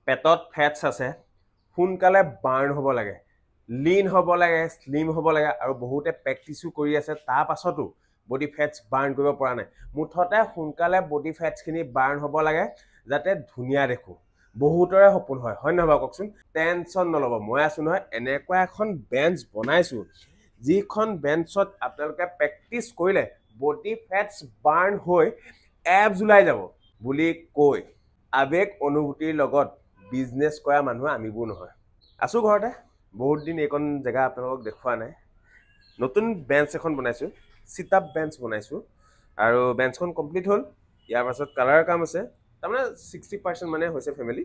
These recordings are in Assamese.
পেটত ফেটছ আছে, সোনকালে বাৰ্ণ হ'ব লাগে, লিন হ'ব লাগে, স্লিম হ'ব লাগে, আৰু বহুতে প্ৰেক্টিছো কৰি আছে তাৰ পাছতো বডি ফেটছ বাৰ্ণ কৰিব পৰা নাই। মুঠতে সোনকালে বডি ফেটছখিনি বাৰ্ণ হ'ব লাগে যাতে ধুনীয়া দেখো। বহুতৰে সপোন হয় নহয় বাৰু কওকচোন? টেনশ্যন নল'ব, মই আছোঁ নহয়। এনেকুৱা এখন বেঞ্চ বনাইছোঁ যিখন বেঞ্চত আপোনালোকে প্ৰেক্টিচ কৰিলে বডি ফেটছ বাৰ্ণ হৈ এবছ ওলাই যাব বুলি কৈ আৱেগ অনুভূতিৰ লগত বিজনেছ কৰা মানুহ আমিবোৰ নহয়। আছোঁ ঘৰতে, বহুত দিন এইকণ জেগা আপোনালোকক দেখুওৱা নাই। নতুন বেঞ্চ এখন বনাইছোঁ, চিট আপ বেঞ্চ বনাইছোঁ, আৰু বেঞ্চখন কমপ্লিট হ'ল। ইয়াৰ পাছত কালাৰৰ কাম আছে, তাৰমানে 60% মানে হৈছে ফেমিলি।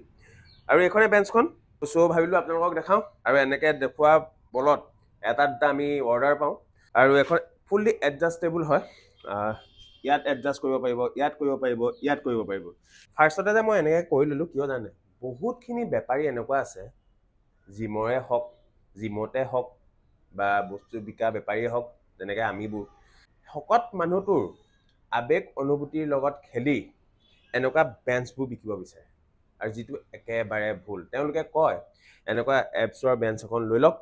আৰু এইখনে বেঞ্চখন চ' ভাবিলোঁ আপোনালোকক দেখাওঁ, আৰু এনেকৈ দেখুওৱা বলত এটা দুটা আমি অৰ্ডাৰ পাওঁ। আৰু এখন ফুল্লি এডজাষ্টেবল হয়, ইয়াত এডজাষ্ট কৰিব পাৰিব, ইয়াত কৰিব পাৰিব, ইয়াত কৰিব পাৰিব। ফাৰ্ষ্টতে যে মই এনেকৈ কৰি ল'লোঁ কিয় জানে? বহুতখিনি বেপাৰী এনেকুৱা আছে, জিমৰে হওক, জিমতে হওক, বা বস্তু বিকা বেপাৰীয়ে হওক, যেনেকৈ আমিবোৰ শকত মানুহটোৰ আৱেগ অনুভূতিৰ লগত খেলি এনেকুৱা বেঞ্চবোৰ বিকিব বিচাৰে, আৰু যিটো একেবাৰে ভুল। তেওঁলোকে কয় এনেকুৱা এবছৰ বেঞ্চ এখন লৈ লওক,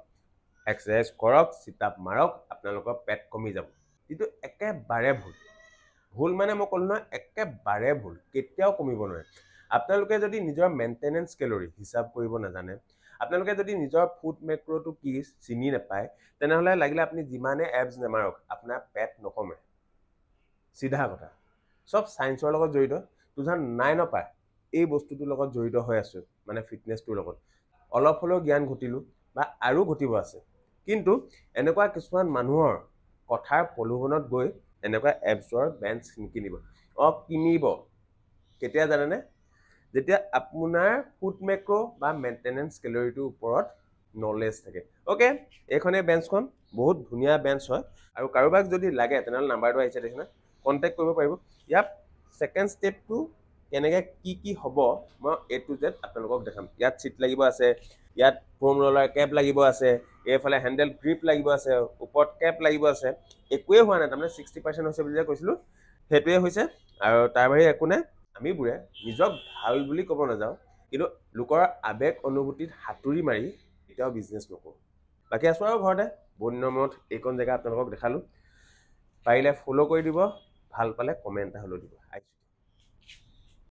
এক্সাৰচাইজ কৰক, চিট আপ মাৰক, আপোনালোকৰ পেট কমি যাব। যিটো একেবাৰে ভুল। ভুল মানে মই ক'লোঁ নহয়, একেবাৰে ভুল, কেতিয়াও কমিব নোৱাৰে। আপোনালোকে যদি নিজৰ মেইনটেনেঞ্চ কেলৰি হিচাপ কৰিব নাজানে, আপোনালোকে যদি নিজৰ ফুড মেক্ৰ'টো কি চিনি নাপায়, তেনেহ'লে লাগিলে আপুনি যিমানে এবছ নেমাৰক আপোনাৰ পেট নকমে। চিধা কথা। চব ছায়েন্সৰ লগত জড়িত। 2009ৰ পৰা এই বস্তুটোৰ লগত জড়িত হৈ আছোঁ, মানে ফিটনেছটোৰ লগত। অলপ হ'লেও জ্ঞান ঘটিলোঁ, বা আৰু ঘটিব আছে। কিন্তু এনেকুৱা কিছুমান মানুহৰ কথাৰ প্ৰলোভনত গৈ এনেকুৱা এবছৰ বেঞ্চ নিকিনিব। কিনিব কেতিয়া জানেনে? যেতিয়া আপোনাৰ ফুড মেক্ৰ' বা মেইনটেনেঞ্চ কেলৰিটোৰ ওপৰত নলেজ থাকে। অ'কে, এইখনেই বেঞ্চখন বহুত ধুনীয়া বেঞ্চ হয়, আৰু কাৰোবাক যদি লাগে তেনেহ'লে নাম্বাৰটো আহিছে দেখিছেনে, কণ্টেক্ট কৰিব পাৰিব। ইয়াত ছেকেণ্ড ষ্টেপটো কেনেকৈ কি হ'ব মই A to Z আপোনালোকক দেখাম। ইয়াত চিট লাগিব আছে, ইয়াত ফোম ৰলাৰ কেপ লাগিব আছে, এইফালে হেণ্ডেল গ্ৰিপ লাগিব আছে, ওপৰত কেপ লাগিব আছে। একোৱেই হোৱা নাই, তাৰমানে 60% হৈছে বুলি যে কৈছিলোঁ সেইটোৱে হৈছে, আৰু তাৰ বাহিৰে একো নাই। আমিবোৰে নিজক ভাল বুলি ক'ব নাযাওঁ, কিন্তু লোকৰ আৱেগ অনুভূতিত সাঁতুৰি মাৰি এতিয়াও বিজনেছ নকৰোঁ। বাকী আছোঁ আৰু ঘৰতে। বহুত দিনৰ মূৰত এইকণ জেগা আপোনালোকক দেখালোঁ। পাৰিলে ফ'ল' কৰি দিব, ভাল পালে কমেণ্ট এটা হ'লেও দিব।